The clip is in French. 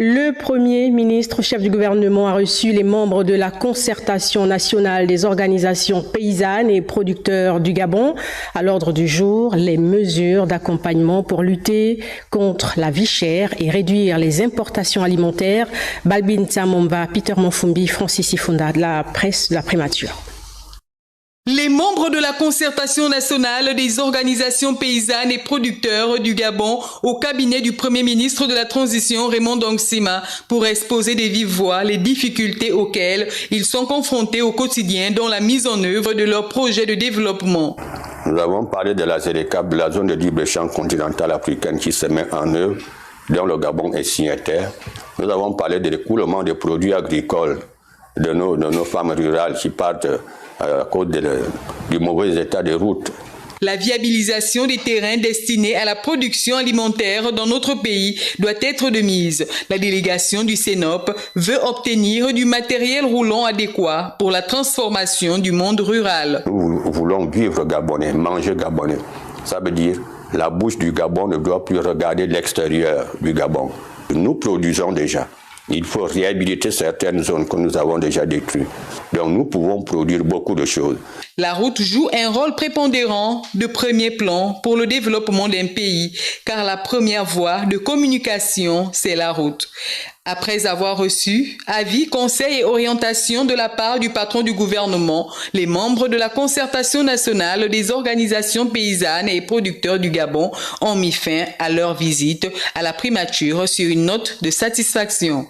Le Premier ministre, chef du gouvernement, a reçu les membres de la concertation nationale des organisations paysannes et producteurs du Gabon. À l'ordre du jour, les mesures d'accompagnement pour lutter contre la vie chère et réduire les importations alimentaires. Balbin Tsamomba, Peter Monfumbi, Francis Ifunda de la presse de la Prémature. Les membres de la concertation nationale des organisations paysannes et producteurs du Gabon au cabinet du Premier ministre de la Transition Raymond Dongsima pour exposer de vive voix les difficultés auxquelles ils sont confrontés au quotidien dans la mise en œuvre de leurs projets de développement. Nous avons parlé de la ZLECAf, de la zone de libre-échange continentale africaine qui se met en œuvre, dont le Gabon est signataire. Nous avons parlé de l'écoulement des produits agricoles de nos femmes rurales qui partent à cause du mauvais état des routes. La viabilisation des terrains destinés à la production alimentaire dans notre pays doit être de mise. La délégation du CENOP veut obtenir du matériel roulant adéquat pour la transformation du monde rural. Nous voulons vivre gabonais, manger gabonais. Ça veut dire la bouche du Gabon ne doit plus regarder l'extérieur du Gabon. Nous produisons déjà. Il faut réhabiliter certaines zones que nous avons déjà détruites. Donc nous pouvons produire beaucoup de choses. La route joue un rôle prépondérant de premier plan pour le développement d'un pays, car la première voie de communication, c'est la route. Après avoir reçu avis, conseils et orientations de la part du patron du gouvernement, les membres de la concertation nationale des organisations paysannes et producteurs du Gabon ont mis fin à leur visite à la primature sur une note de satisfaction.